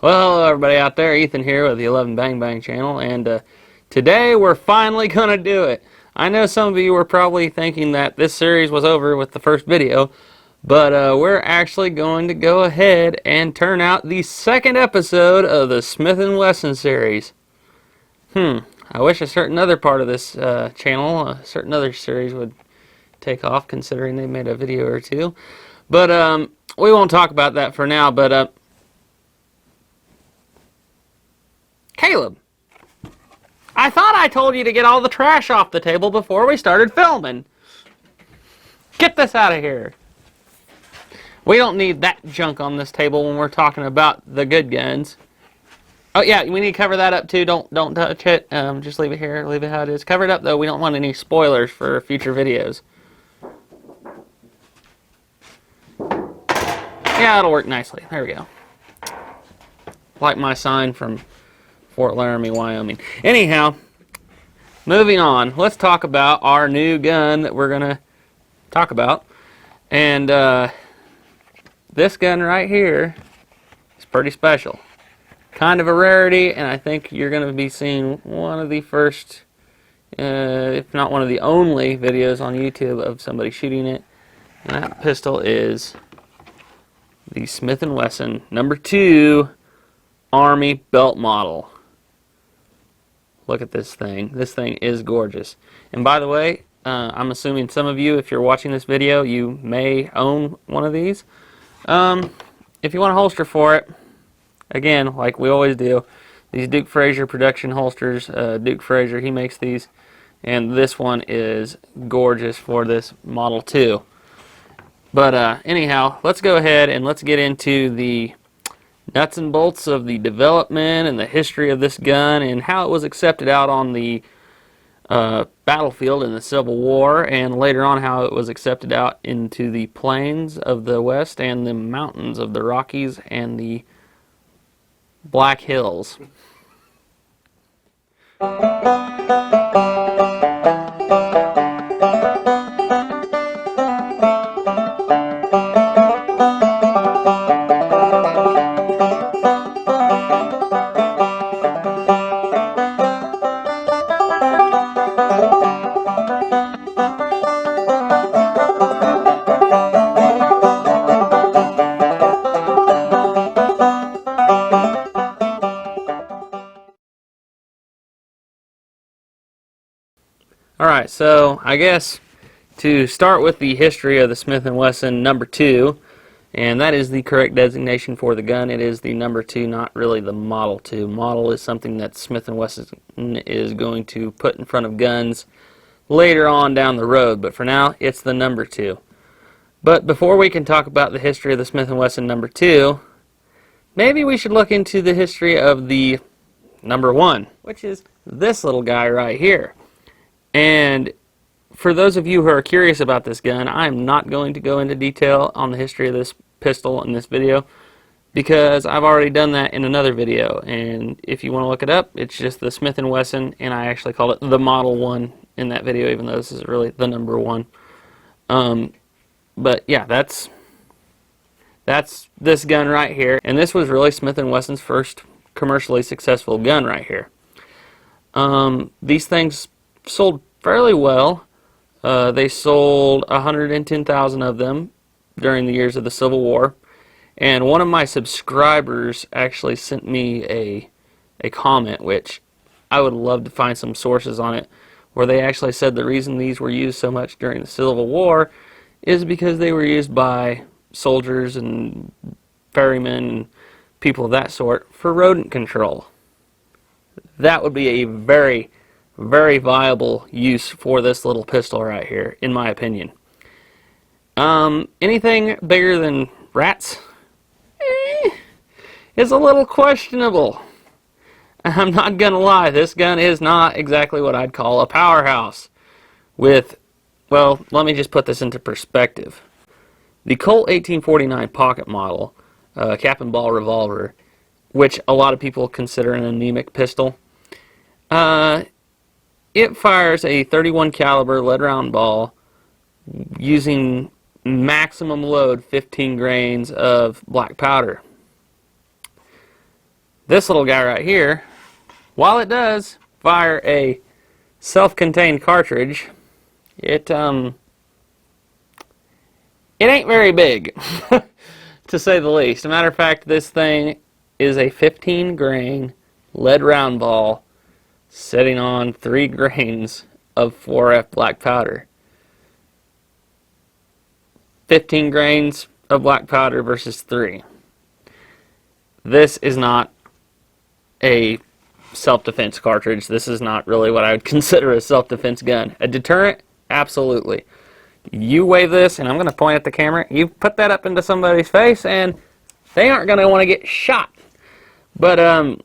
Well, hello everybody out there. Ethan here with the 11 Bang Bang channel, and today we're finally gonna do it. I know some of you were probably thinking that this series was over with the first video, but we're actually going to go ahead and turn out the second episode of the Smith Wesson series. I wish a certain other part of this channel, a certain other series would take off, considering they made a video or two. But we won't talk about that for now, but Caleb, I thought I told you to get all the trash off the table before we started filming. Get this out of here. We don't need that junk on this table when we're talking about the good guns. Oh yeah, we need to cover that up too. Don't touch it. Just leave it here. Leave it how it is. Cover it up though. We don't want any spoilers for future videos. Yeah, it'll work nicely. There we go. Like my sign from Fort Laramie, Wyoming. Anyhow, moving on. Let's talk about our new gun that we're going to talk about. And this gun right here is pretty special. Kind of a rarity, and I think you're going to be seeing one of the first, if not one of the only videos on YouTube of somebody shooting it. And that pistol is the Smith Wesson No.2 Army belt model. Look at this thing. This thing is gorgeous. And by the way, I'm assuming some of you, if you're watching this video, you may own one of these. If you want a holster for it, again, like we always do, these DukeFrazierProductions holsters, Duke Frazier, he makes these, and this one is gorgeous for this Model 2. But anyhow, let's go ahead and let's get into the nuts and bolts of the development and the history of this gun and how it was accepted out on the battlefield in the Civil War, and later on how it was accepted out into the plains of the West and the mountains of the Rockies and the Black Hills. Alright, so I guess to start with the history of the Smith & Wesson No.2, and that is the correct designation for the gun. It is the No.2, not really the Model 2. Model is something that Smith & Wesson is going to put in front of guns later on down the road, but for now it's the No.2. But before we can talk about the history of the Smith & Wesson No.2, maybe we should look into the history of the No.1, which is this little guy right here. And for those of you who are curious about this gun, I'm not going to go into detail on the history of this pistol in this video because I've already done that in another video, and if you want to look it up, it's just the Smith & Wesson, and I actually called it the Model 1 in that video, even though this is really the No.1. But yeah, that's this gun right here, and this was really Smith & Wesson's first commercially successful gun right here. These things sold fairly well. They sold 110,000 of them during the years of the Civil War, and one of my subscribers actually sent me a comment, which I would love to find some sources on it, where they actually said the reason these were used so much during the Civil War is because they were used by soldiers and ferrymen and people of that sort for rodent control. That would be a very, very viable use for this little pistol right here, in my opinion. Anything bigger than rats is a little questionable. I'm not gonna lie, this gun is not exactly what I'd call a powerhouse. Well, let me just put this into perspective. The Colt 1849 pocket model, cap and ball revolver, which a lot of people consider an anemic pistol, it fires a 31 caliber lead round ball using maximum load 15 grains of black powder. This little guy right here, while it does fire a self-contained cartridge, it ain't very big, to say the least. As a matter of fact, this thing is a 15 grain lead round ball sitting on 3 grains of 4F black powder. 15 grains of black powder versus 3. This is not a self-defense cartridge. This is not really what I would consider a self-defense gun. A deterrent? Absolutely. You wave this, and I'm going to point at the camera, you put that up into somebody's face, and they aren't going to want to get shot. But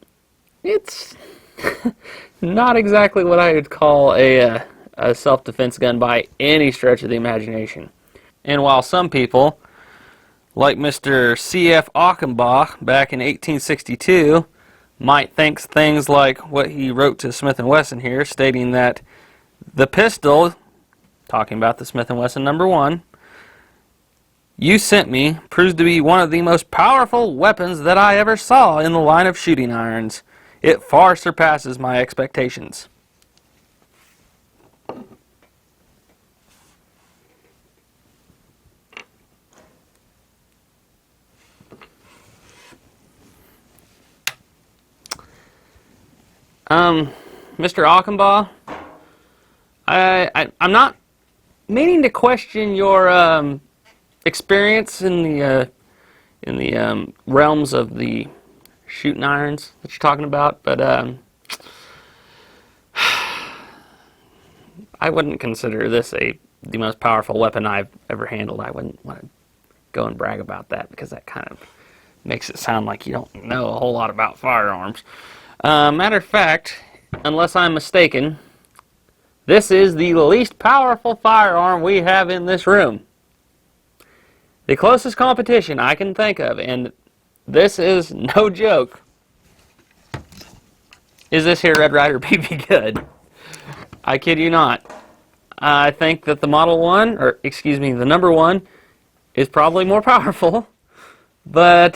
it's not exactly what I would call a self-defense gun by any stretch of the imagination. And while some people, like Mr. C.F. Achenbach back in 1862, might think things like what he wrote to Smith Wesson here, stating that the pistol, talking about the Smith Wesson No. you sent me, proves to be one of the most powerful weapons that I ever saw in the line of shooting irons. It far surpasses my expectations. Mr. Achenbach, I'm not meaning to question your experience in the realms of the shooting irons that you're talking about, but I wouldn't consider this the most powerful weapon I've ever handled. I wouldn't want to go and brag about that, because that kind of makes it sound like you don't know a whole lot about firearms. Matter of fact, unless I'm mistaken, this is the least powerful firearm we have in this room. The closest competition I can think of, and this is no joke, is this here Red Ryder BB Good. I kid you not. I think that the Model 1, or excuse me, the No. 1, is probably more powerful, but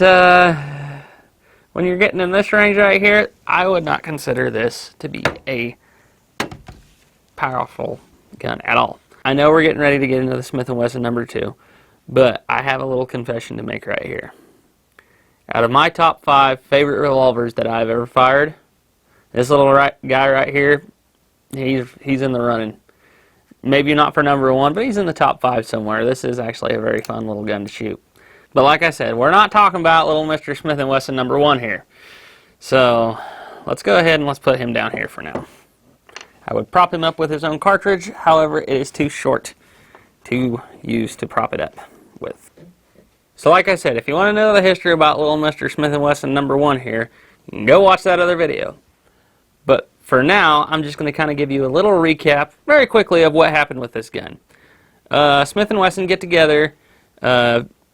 when you're getting in this range right here, I would not consider this to be a powerful gun at all. I know we're getting ready to get into the Smith Wesson No. 2, but I have a little confession to make right here. Out of my top 5 favorite revolvers that I've ever fired, this little guy right here, he's in the running. Maybe not for No. 1, but he's in the top 5 somewhere. This is actually a very fun little gun to shoot. But like I said, we're not talking about little Mr. Smith Wesson No. 1 here. So let's go ahead and let's put him down here for now. I would prop him up with his own cartridge, however, it is too short to use to prop it up with. So like I said, if you want to know the history about little Mr. Smith Wesson No. 1 here, you can go watch that other video. But for now, I'm just going to kind of give you a little recap very quickly of what happened with this gun. Smith & Wesson get together,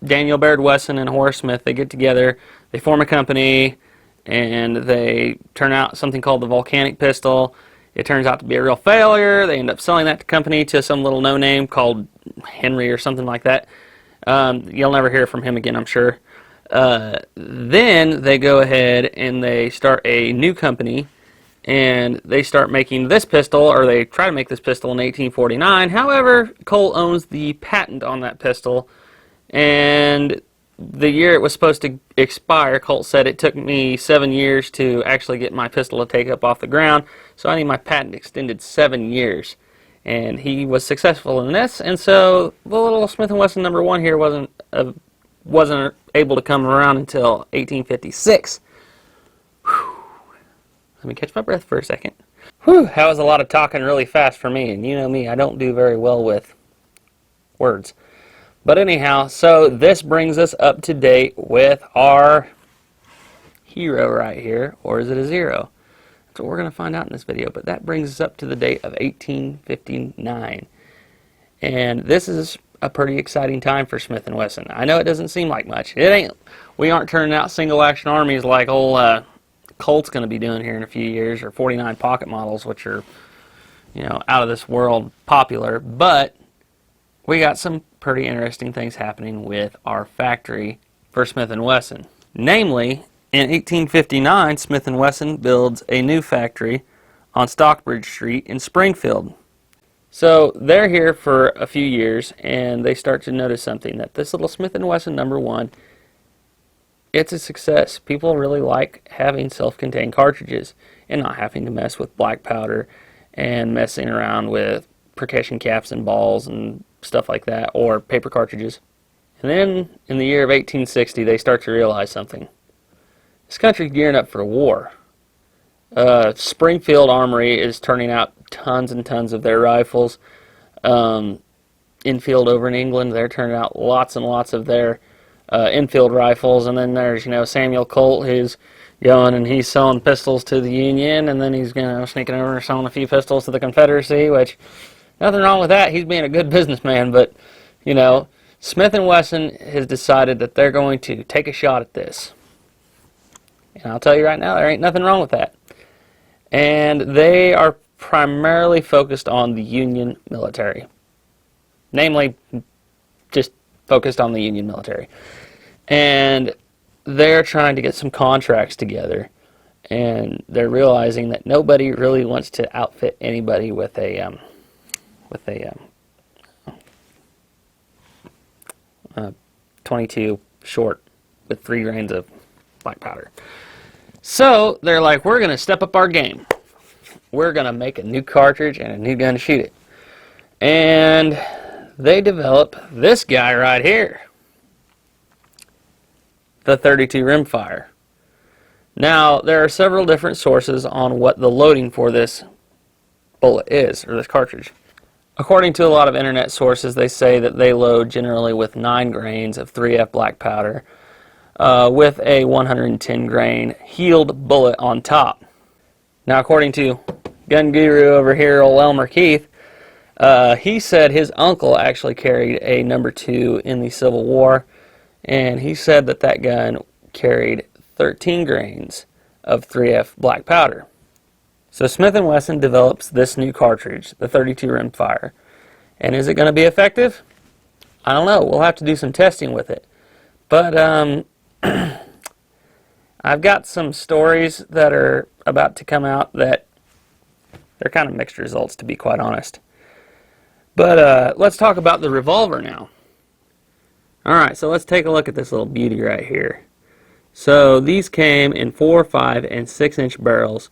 Daniel Baird Wesson and Horace Smith, they get together, they form a company, and they turn out something called the volcanic pistol. It turns out to be a real failure. They end up selling that company to some little no-name called Henry or something like that. You'll never hear from him again, I'm sure. Then they go ahead and they start a new company, and they start making this pistol, or they try to make this pistol in 1849. However, Colt owns the patent on that pistol, and the year it was supposed to expire, Colt said, it took me 7 years to actually get my pistol to take up off the ground, so I need my patent extended 7 years. And he was successful in this, and so the little Smith & Wesson No. 1 here wasn't able to come around until 1856. Whew. Let me catch my breath for a second. Whew, that was a lot of talking really fast for me, and you know me, I don't do very well with words. But anyhow, so this brings us up to date with our hero right here, or is it a zero? That's what we're going to find out in this video, but that brings us up to the date of 1859. And this is a pretty exciting time for Smith & Wesson. I know it doesn't seem like much. It ain't. We aren't turning out single action armies like old Colt's going to be doing here in a few years, or 49 pocket models, which are, you know, out of this world popular, but we got some pretty interesting things happening with our factory for Smith & Wesson. Namely, In 1859, Smith & Wesson builds a new factory on Stockbridge Street in Springfield. So they're here for a few years, and they start to notice something, that this little Smith & Wesson #1, it's a success. People really like having self-contained cartridges and not having to mess with black powder and messing around with percussion caps and balls and stuff like that, or paper cartridges. And then in the year of 1860, they start to realize something. This country's gearing up for war. Springfield Armory is turning out tons and tons of their rifles. Enfield over in England, they're turning out lots and lots of their Enfield rifles. And then there's, Samuel Colt, who's going and he's selling pistols to the Union, and then he's sneaking over and selling a few pistols to the Confederacy, which, nothing wrong with that. He's being a good businessman, but, Smith & Wesson has decided that they're going to take a shot at this. And I'll tell you right now, there ain't nothing wrong with that. And they are primarily focused on the Union military. Namely, just focused on the Union military. And they're trying to get some contracts together. And they're realizing that nobody really wants to outfit anybody with a 22 short with 3 grains of black powder. So they're like, we're going to step up our game. We're going to make a new cartridge and a new gun to shoot it. And they develop this guy right here, the 32 rimfire. Now, there are several different sources on what the loading for this bullet is, or this cartridge. According to a lot of internet sources, they say that they load generally with 9 grains of 3F black powder, with a 110 grain healed bullet on top. Now, according to gun guru over here, old Elmer Keith, he said his uncle actually carried a No.2 in the Civil War, and he said that that gun carried 13 grains of 3F black powder. So Smith & Wesson develops this new cartridge, the 32 rimfire. And is it going to be effective? I don't know. We'll have to do some testing with it. But I've got some stories that are about to come out that they're kind of mixed results, to be quite honest. But let's talk about the Revolver now. Alright, so let's take a look at this little beauty right here. So these came in 4, 5, and 6-inch barrels,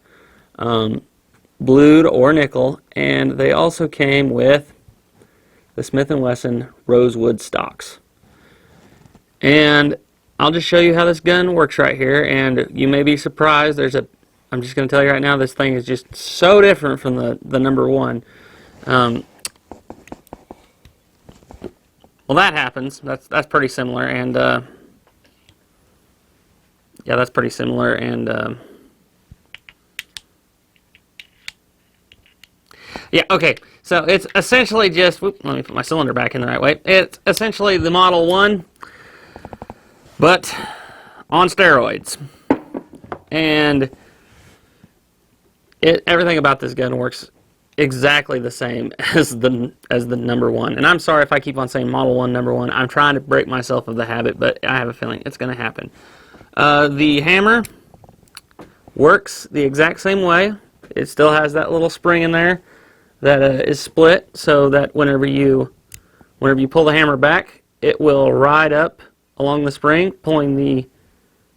blued or nickel, and they also came with the Smith & Wesson rosewood stocks. And I'll just show you how this gun works right here, and you may be surprised. I'm just going to tell you right now, this thing is just so different from the #1. Well, that happens. That's pretty similar, and yeah, that's pretty similar, and yeah, okay. So it's essentially just, let me put my cylinder back in the right way. It's essentially the Model 1, but on steroids. And everything about this gun works exactly the same as the #1. And I'm sorry if I keep on saying Model 1, #1. I'm trying to break myself of the habit, but I have a feeling it's going to happen. The hammer works the exact same way. It still has that little spring in there that is split, so that whenever you pull the hammer back, it will ride up along the spring, pulling the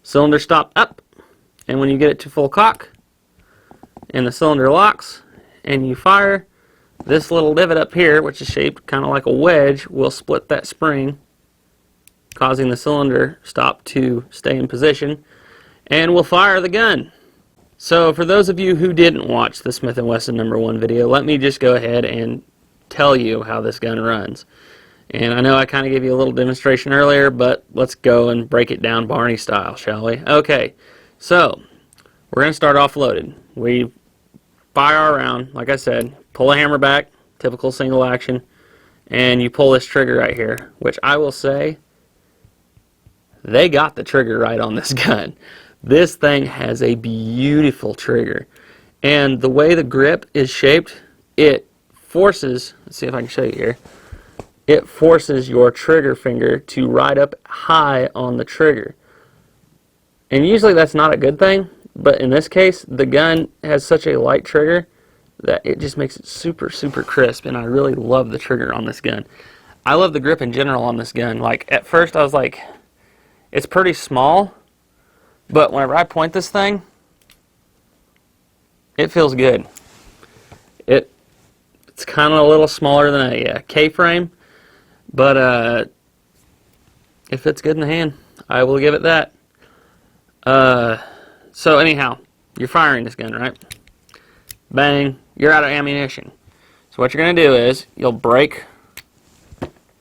cylinder stop up. And when you get it to full cock, and the cylinder locks, and you fire, this little divot up here, which is shaped kind of like a wedge, will split that spring, causing the cylinder stop to stay in position, and will fire the gun. So for those of you who didn't watch the Smith & Wesson #1 video, let me just go ahead and tell you how this gun runs. And I know I kind of gave you a little demonstration earlier, but let's go and break it down Barney style, shall we? Okay, so we're going to start off loaded. We fire our round, like I said, pull the hammer back, typical single action, and you pull this trigger right here, which I will say, they got the trigger right on this gun. This thing has a beautiful trigger, and the way the grip is shaped, it forces, let's see if I can show you here, it forces your trigger finger to ride up high on the trigger. And usually that's not a good thing, but in this case, the gun has such a light trigger that it just makes it super, super crisp, and I really love the trigger on this gun. I love the grip in general on this gun. Like, at first I was like, it's pretty small, but whenever I point this thing, it feels good. It's kind of a little smaller than a K-frame, but it fits good in the hand. I will give it that. So anyhow, you're firing this gun, right? Bang, you're out of ammunition. So what you're going to do is you'll break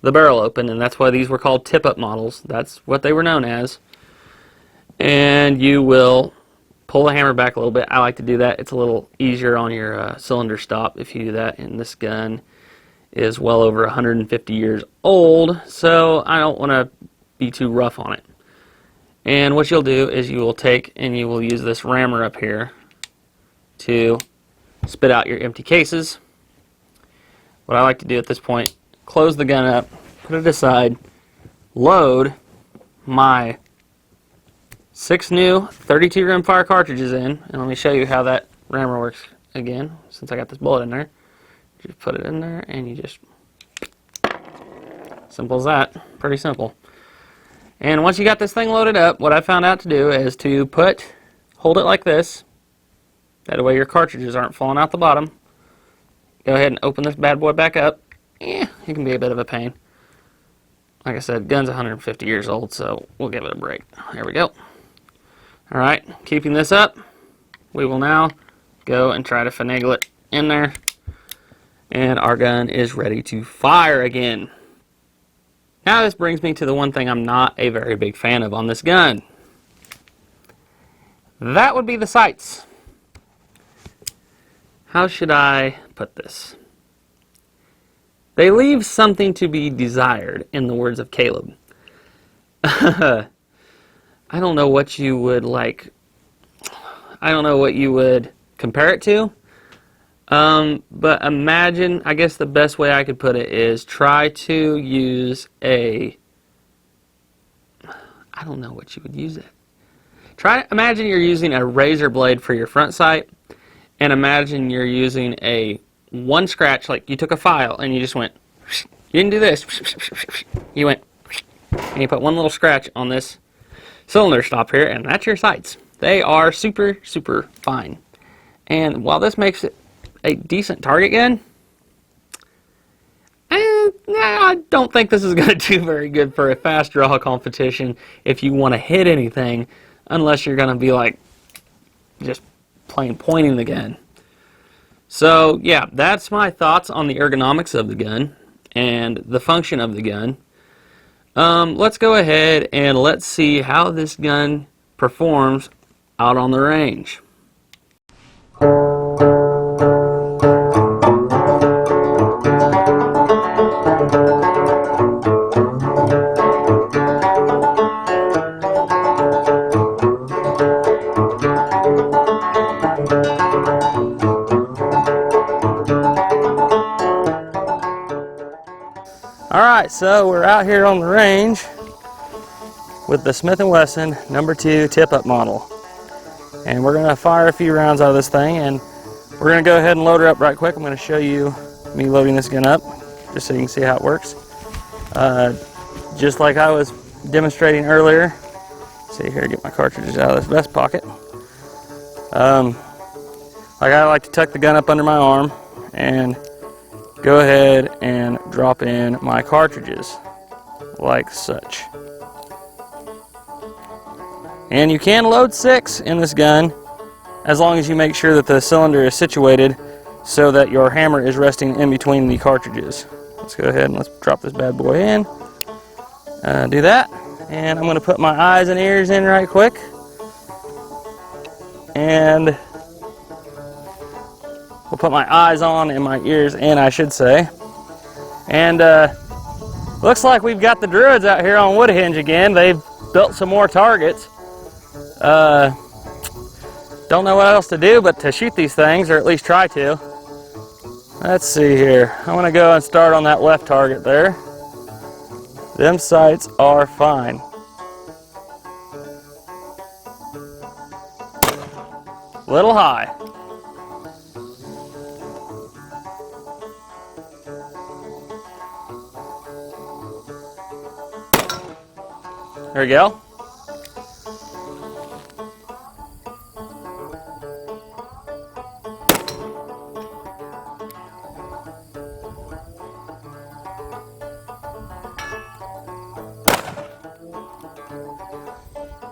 the barrel open, and that's why these were called tip-up models. That's what they were known as. And you will pull the hammer back a little bit. I like to do that. It's a little easier on your cylinder stop if you do that. And this gun is well over 150 years old, so I don't want to be too rough on it. And what you'll do is you will take and you will use this rammer up here to spit out your empty cases. What I like to do at this point, close the gun up, put it aside, load my 6 new 32 rimfire cartridges in, and let me show you how that rammer works again, since I got this bullet in there. Just put it in there, and you just, simple as that, pretty simple. And once you got this thing loaded up, what I found out to do is to hold it like this, that way your cartridges aren't falling out the bottom. Go ahead and open this bad boy back up. It can be a bit of a pain. Like I said, gun's 150 years old, so we'll give it a break. There we go. Alright, keeping this up, we will now go and try to finagle it in there, and our gun is ready to fire again. Now this brings me to the one thing I'm not a very big fan of on this gun. That would be the sights. How should I put this? They leave something to be desired, in the words of Caleb. I don't know what you would like. I don't know what you would compare it to. But imagine, I guess the best way I could put it is try to use I don't know what you would use it. Imagine you're using a razor blade for your front sight, and imagine you're using a one scratch, like you took a file and you just went, you didn't do this, you went, and you put one little scratch on this cylinder stop here, and that's your sights. They are super, super fine. And while this makes it a decent target gun, I don't think this is going to do very good for a fast draw competition if you want to hit anything, unless you're going to be like just plain pointing the gun. So yeah, that's my thoughts on the ergonomics of the gun and the function of the gun. Let's go ahead and let's see how this gun performs out on the range. Alright, so we're out here on the range with the Smith Wesson No. 2 tip-up model. And we're going to fire a few rounds out of this thing, and we're going to go ahead and load her up right quick. I'm going to show you me loading this gun up, just so you can see how it works. Just like I was demonstrating earlier. See here, get my cartridges out of this vest pocket. I like to tuck the gun up under my arm and go ahead and drop in my cartridges like such. And you can load 6 in this gun as long as you make sure that the cylinder is situated so that your hammer is resting in between the cartridges. Let's go ahead and let's drop this bad boy in. Do that, and I'm going to put my eyes and ears in right quick. And we'll put my eyes on and my ears in, I should say. And looks like we've got the Druids out here on Woodhinge again. They've built some more targets. Don't know what else to do but to shoot these things, or at least try to. Let's see here. I'm going to go and start on that left target there. Them sights are fine. Little high. There we go.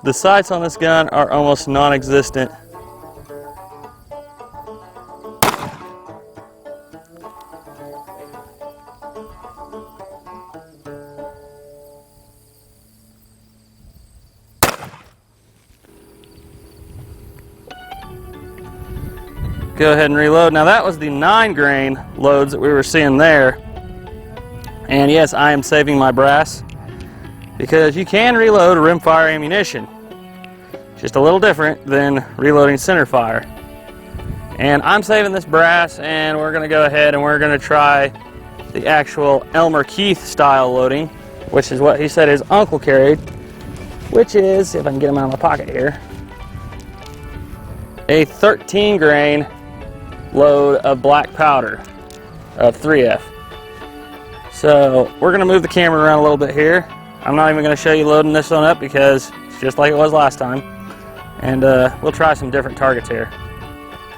The sights on this gun are almost non-existent. Go ahead and reload. Now that was the 9-grain loads that we were seeing there. And yes, I am saving my brass because you can reload rimfire ammunition. Just a little different than reloading centerfire. And I'm saving this brass, and we're going to go ahead and we're going to try the actual Elmer Keith style loading, which is what he said his uncle carried, which is, if I can get him out of my pocket here, a 13-grain load of black powder of 3F. So we're going to move the camera around a little bit here. I'm not even going to show you loading this one up because it's just like it was last time. And we'll try some different targets here.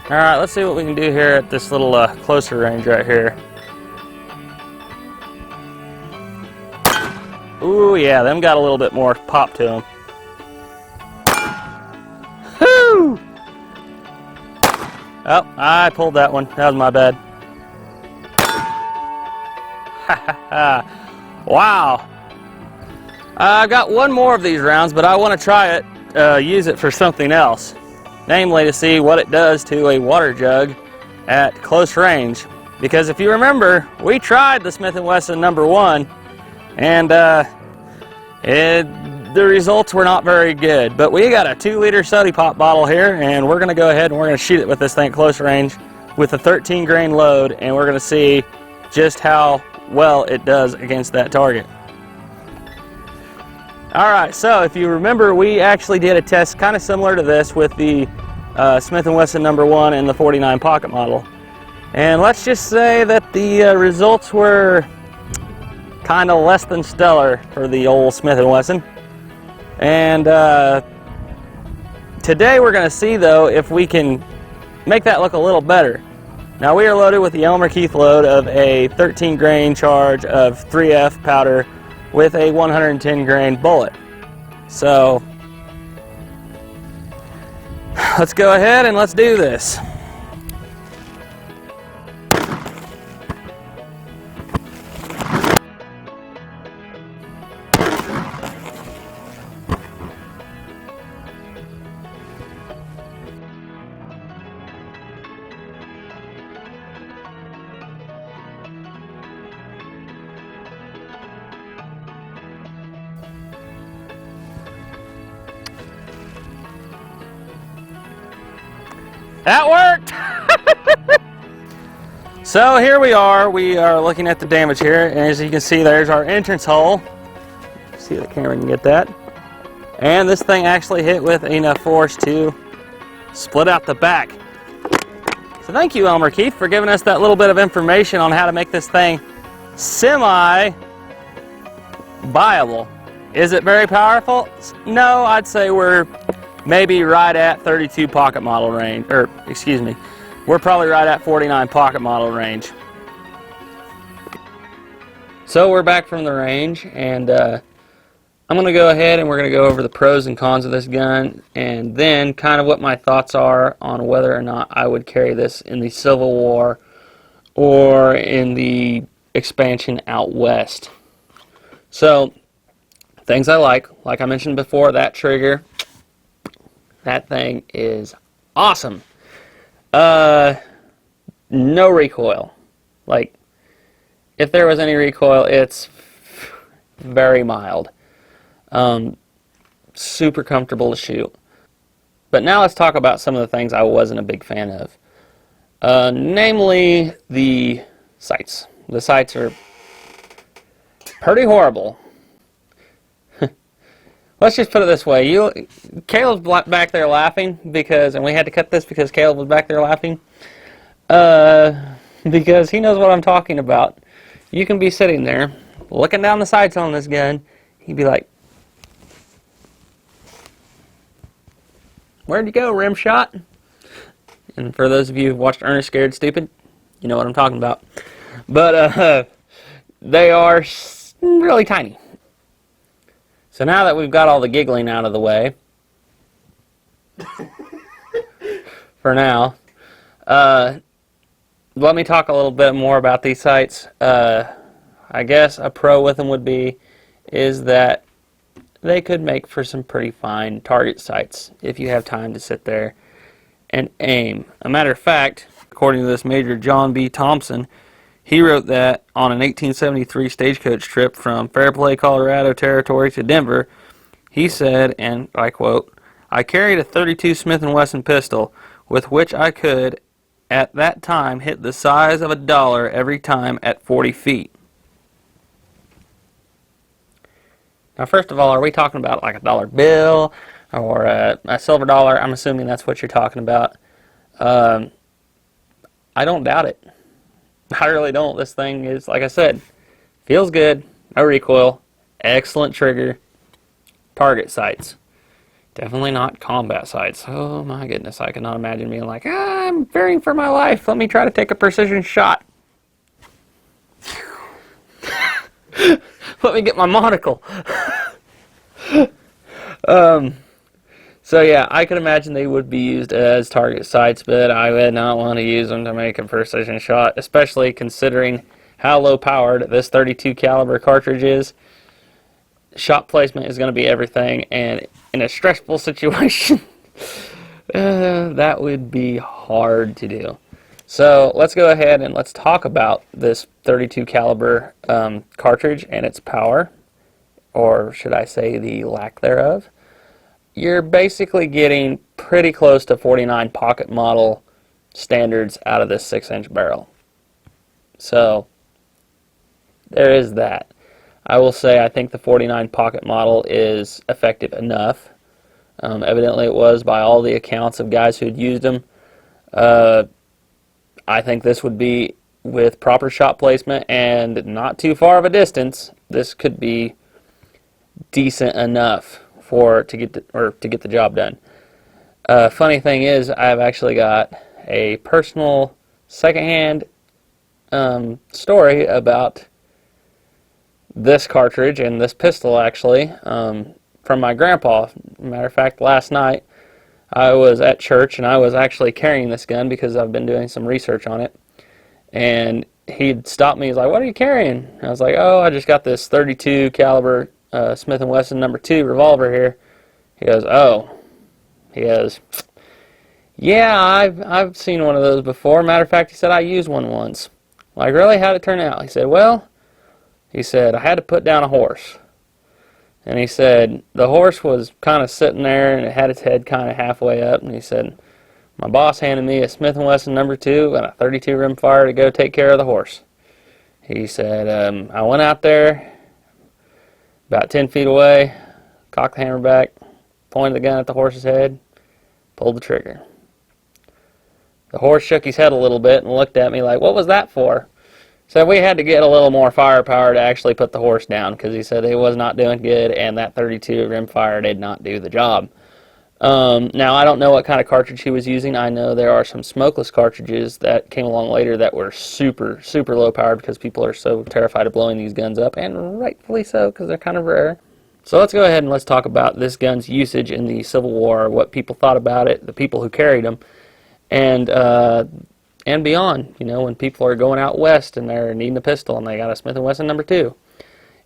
Alright, let's see what we can do here at this little closer range right here. Ooh yeah, them got a little bit more pop to them. Whoo! Oh, I pulled that one. That was my bad. Wow. I've got one more of these rounds, but I want to try it, use it for something else. Namely, to see what it does to a water jug at close range. Because if you remember, we tried the Smith Wesson No. 1, and the results were not very good. But we got a 2-liter soda pop bottle here, and we're going to go ahead and we're going to shoot it with this thing at close range with a 13-grain load, and we're going to see just how well it does against that target. Alright, so if you remember, we actually did a test kind of similar to this with the Smith & Wesson No. 1 and the 49 pocket model. And let's just say that the results were kind of less than stellar for the old Smith & Wesson. And today we're going to see, though, if we can make that look a little better. Now we are loaded with the Elmer Keith load of a 13-grain charge of 3F powder with a 110-grain bullet. So let's go ahead and let's do this. That worked! So here we are looking at the damage here, and as you can see, there's our entrance hole. See if the camera can get that. And this thing actually hit with enough force to split out the back. So thank you, Elmer Keith, for giving us that little bit of information on how to make this thing semi-viable. Is it very powerful? No, I'd say we're maybe right at 32 pocket model range, or excuse me, we're probably right at 49 pocket model range. So we're back from the range, and I'm going to go ahead and we're going to go over the pros and cons of this gun, and then kind of what my thoughts are on whether or not I would carry this in the Civil War or in the expansion out west. So things I like I mentioned before, that trigger. That thing is awesome. No recoil. Like, if there was any recoil, it's very mild. Super comfortable to shoot. But now let's talk about some of the things I wasn't a big fan of. Namely, the sights. The sights are pretty horrible. let's just put it this way. Caleb's back there laughing because, and we had to cut this because Caleb was back there laughing, because he knows what I'm talking about. You can be sitting there looking down the sights on this gun. He'd be like, "Where'd you go, rim shot?" And for those of you who've watched Ernest Scared Stupid, you know what I'm talking about. But they are really tiny. So now that we've got all the giggling out of the way, for now, let me talk a little bit more about these sights. I guess a pro with them would be is that they could make for some pretty fine target sights if you have time to sit there and aim. A matter of fact, according to this Major John B. Thompson, he wrote that on an 1873 stagecoach trip from Fairplay, Colorado Territory to Denver, he said, and I quote, "I carried a .32 Smith Wesson pistol with which I could, at that time, hit the size of $1 every time at 40 feet. Now, first of all, are we talking about like a dollar bill or a silver dollar? I'm assuming that's what you're talking about. I don't doubt it. I really don't. This thing is, like I said, feels good, no recoil, excellent trigger, target sights. Definitely not combat sights. Oh my goodness, I cannot imagine being like, I'm fearing for my life. Let me try to take a precision shot. Let me get my monocle. So yeah, I could imagine they would be used as target sights, but I would not want to use them to make a precision shot, especially considering how low powered this .32 caliber cartridge is. Shot placement is going to be everything, and in a stressful situation, that would be hard to do. So let's go ahead and let's talk about this .32 caliber cartridge and its power, or should I say the lack thereof. You're basically getting pretty close to 49 pocket model standards out of this 6-inch barrel. So there is that. I will say I think the 49 pocket model is effective enough. Evidently it was by all the accounts of guys who had used them. I think this would be, with proper shot placement and not too far of a distance, this could be decent enough to get the job done. Funny thing is, I've actually got a personal secondhand story about this cartridge and this pistol, actually, from my grandpa. Matter of fact, last night I was at church and I was actually carrying this gun because I've been doing some research on it, and he'd stopped me. He's like, "What are you carrying?" And I was like, "Oh, I just got this .32 caliber Smith Wesson No. 2 revolver here." He goes, "Oh." He goes, "Yeah, I've seen one of those before. Matter of fact," he said, "I used one once." Like, really? How'd it turn out? He said, "Well," he said, "I had to put down a horse." And he said, the horse was kind of sitting there and it had its head kind of halfway up. And he said, my boss handed me a Smith Wesson No. 2 and a .32 rimfire to go take care of the horse. He said, I went out there about 10 feet away, cocked the hammer back, pointed the gun at the horse's head, pulled the trigger. The horse shook his head a little bit and looked at me like, "What was that for?" So we had to get a little more firepower to actually put the horse down, because he said he was not doing good and that .32 rimfire did not do the job. Now, I don't know what kind of cartridge he was using. I know there are some smokeless cartridges that came along later that were super, super low powered because people are so terrified of blowing these guns up, and rightfully so, because they're kind of rare. So let's go ahead and let's talk about this gun's usage in the Civil War, what people thought about it, the people who carried them, and beyond. You know, when people are going out west and they're needing a pistol and they got a Smith Wesson No. 2,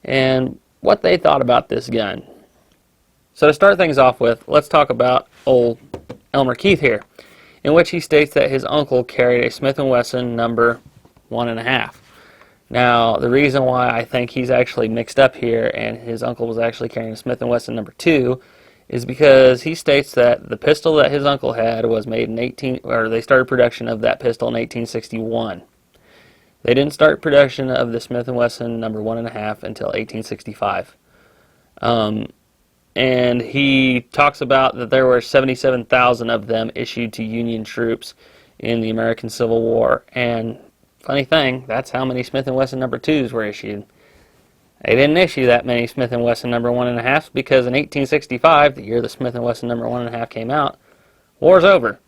and what they thought about this gun. So to start things off with, let's talk about old Elmer Keith here, in which he states that his uncle carried a Smith & Wesson No. 1.5. Now, the reason why I think he's actually mixed up here and his uncle was actually carrying a Smith & Wesson No. 2 is because he states that the pistol that his uncle had was made in they started production of that pistol in 1861. They didn't start production of the Smith & Wesson No. 1.5 until 1865. and he talks about that there were 77,000 of them issued to Union troops in the American Civil War. And funny thing, that's how many Smith & Wesson No.2s were issued. They didn't issue that many Smith & Wesson No. 1.5s because in 1865, the year the Smith & Wesson No. 1.5 came out, war's over.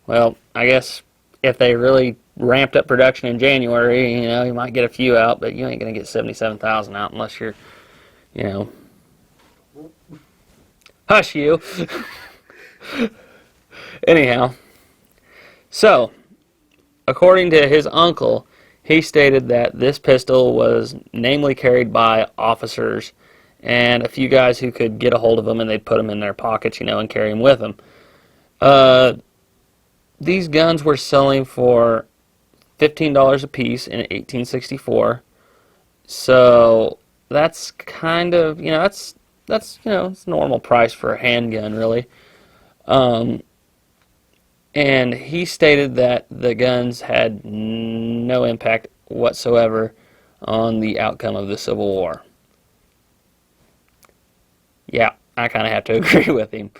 Well, I guess if they really ramped up production in January, you know, you might get a few out, but you ain't going to get 77,000 out unless you're, you know, hush you. Anyhow, so, according to his uncle, he stated that this pistol was namely carried by officers and a few guys who could get a hold of them, and they'd put them in their pockets, you know, and carry them with them. These guns were selling for $15 a piece in 1864. So that's kind of, you know, that's you know, it's normal price for a handgun, really. And he stated that the guns had no impact whatsoever on the outcome of the Civil War. Yeah, I kind of have to agree with him.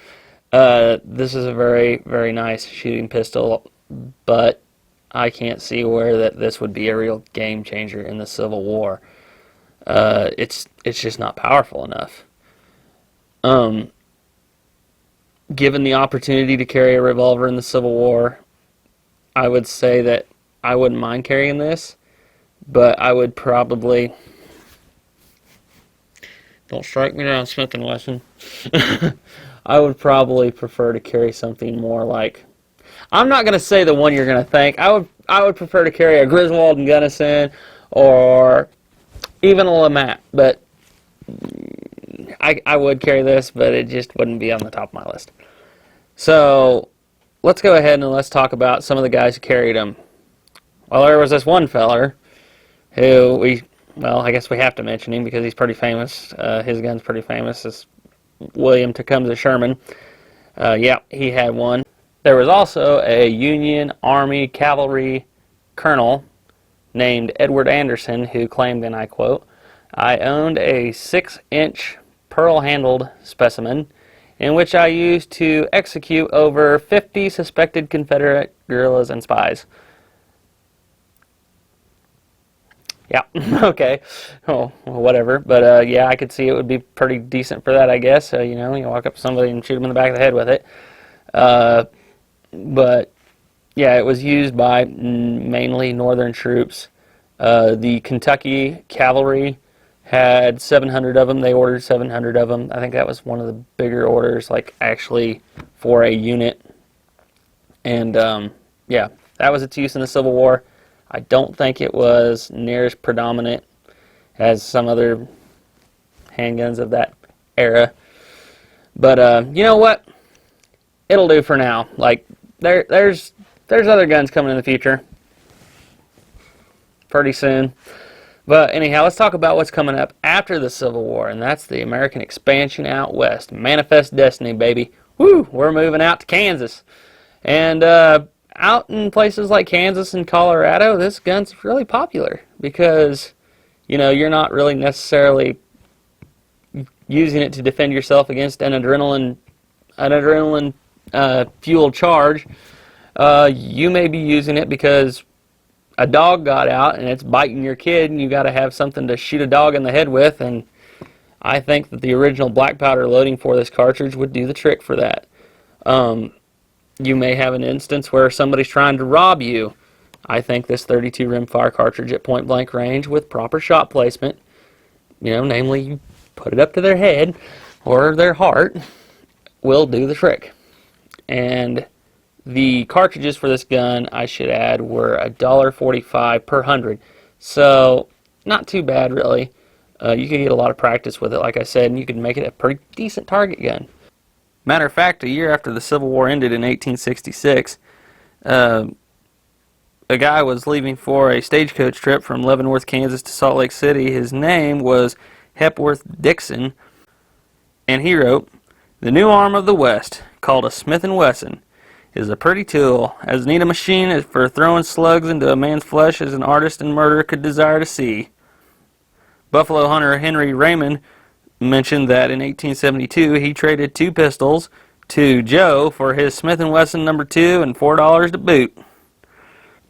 This is a very, very nice shooting pistol, but I can't see where this would be a real game changer in the Civil War. It's just not powerful enough. Given the opportunity to carry a revolver in the Civil War, I would say that I wouldn't mind carrying this, but I would probably... Don't strike me down, Smith & Wesson. I would probably prefer to carry something more like... I'm not going to say the one you're going to think. I would prefer to carry a Griswold and Gunnison or even a Lamette, but I would carry this, but it just wouldn't be on the top of my list. So let's go ahead and let's talk about some of the guys who carried them. Well, there was this one feller who well, I guess we have to mention him because he's pretty famous. His gun's pretty famous. It's William Tecumseh Sherman. Yeah, he had one. There was also a Union Army cavalry colonel named Edward Anderson who claimed, and I quote, "I owned a 6-inch pearl-handled specimen in which I used to execute over 50 suspected Confederate guerrillas and spies." Yeah, okay. Oh, well, whatever. But, yeah, I could see it would be pretty decent for that, I guess. You know, you walk up to somebody and shoot them in the back of the head with it. But, yeah, it was used by mainly Northern troops. The Kentucky cavalry had 700 of them. They ordered 700 of them. I think that was one of the bigger orders, like, actually for a unit. And, yeah, that was its use in the Civil War. I don't think it was near as predominant as some other handguns of that era. But, you know what? It'll do for now. Like, there's other guns coming in the future pretty soon. But anyhow, let's talk about what's coming up after the Civil War, and that's the American expansion out west. Manifest Destiny, baby. Woo! We're moving out to Kansas. And out in places like Kansas and Colorado, this gun's really popular because, you know, you're not really necessarily using it to defend yourself against an adrenaline fueled charge. You may be using it because a dog got out and it's biting your kid, and you got to have something to shoot a dog in the head with. And I think that the original black powder loading for this cartridge would do the trick for that. You may have an instance where somebody's trying to rob you. I think this .32 rimfire cartridge at point blank range with proper shot placement, you know, namely you put it up to their head or their heart, will do the trick. And the cartridges for this gun, I should add, were $1.45 per 100. So not too bad, really. You could get a lot of practice with it, like I said, and you could make it a pretty decent target gun. Matter of fact, a year after the Civil War ended in 1866, a guy was leaving for a stagecoach trip from Leavenworth, Kansas to Salt Lake City. His name was Hepworth Dixon, and he wrote, "The new arm of the West, called a Smith & Wesson, is a pretty tool, as neat a machine as for throwing slugs into a man's flesh as an artist in murder could desire to see." Buffalo hunter Henry Raymond mentioned that in 1872 he traded 2 pistols to Joe for his Smith Wesson No.2 and $4 to boot.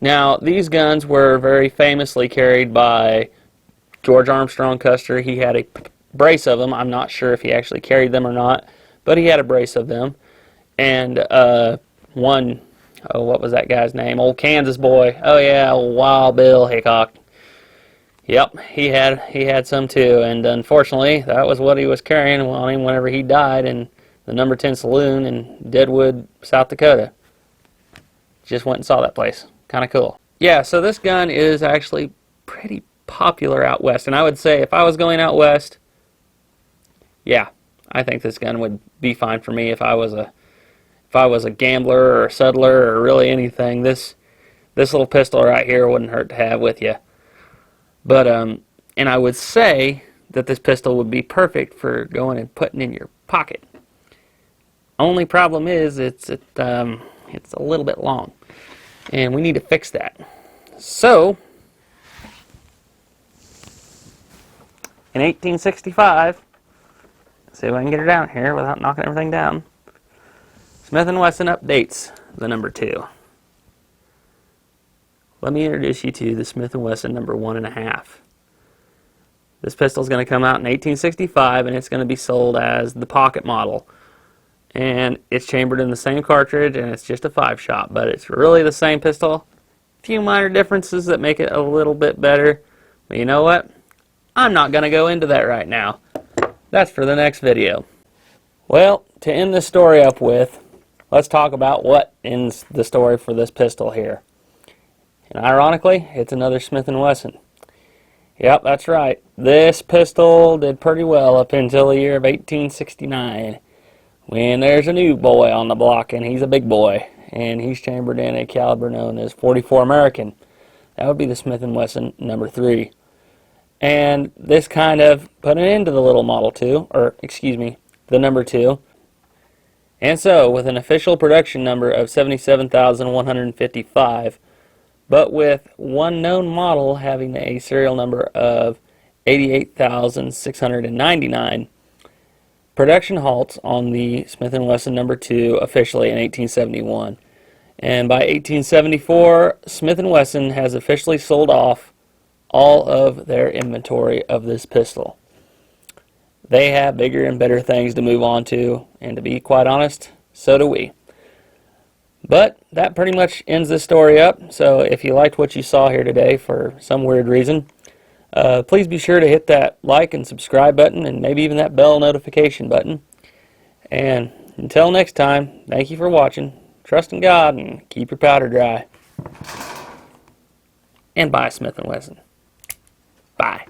Now, these guns were very famously carried by George Armstrong Custer. He had a brace of them. I'm not sure if he actually carried them or not, but he had a brace of them. And one, oh, what was that guy's name? Old Kansas boy. Oh yeah, Wild Bill Hickok. Yep, he had some too, and unfortunately, that was what he was carrying on him whenever he died in the No. 10 Saloon in Deadwood, South Dakota. Just went and saw that place. Kind of cool. Yeah, so this gun is actually pretty popular out west, and I would say if I was going out west, yeah, I think this gun would be fine for me if I was a gambler or a settler or really anything. This little pistol right here wouldn't hurt to have with you. But and I would say that this pistol would be perfect for going and putting in your pocket. Only problem is it's a little bit long, and we need to fix that. So in 1865, see if I can get her down here without knocking everything down. Smith & Wesson updates the No.2. Let me introduce you to the Smith & Wesson No. 1.5. This pistol is going to come out in 1865, and it's going to be sold as the pocket model. And it's chambered in the same cartridge, and it's just a 5-shot, but it's really the same pistol. A few minor differences that make it a little bit better. But you know what? I'm not going to go into that right now. That's for the next video. Well, to end this story up with, let's talk about what ends the story for this pistol here. And ironically, it's another Smith & Wesson. Yep, that's right. This pistol did pretty well up until the year of 1869, when there's a new boy on the block, and he's a big boy, and he's chambered in a caliber known as .44 American. That would be the Smith & Wesson No.3. And this kind of put an end to the little Model 2, or excuse me, the No.2. And so, with an official production number of 77,155, but with one known model having a serial number of 88,699, production halts on the Smith & Wesson No.2 officially in 1871. And by 1874, Smith & Wesson has officially sold off all of their inventory of this pistol. They have bigger and better things to move on to, and to be quite honest, so do we. But that pretty much ends this story up. So if you liked what you saw here today for some weird reason, please be sure to hit that like and subscribe button, and maybe even that bell notification button. And until next time, thank you for watching. Trust in God and keep your powder dry. And bye, Smith & Wesson. Bye.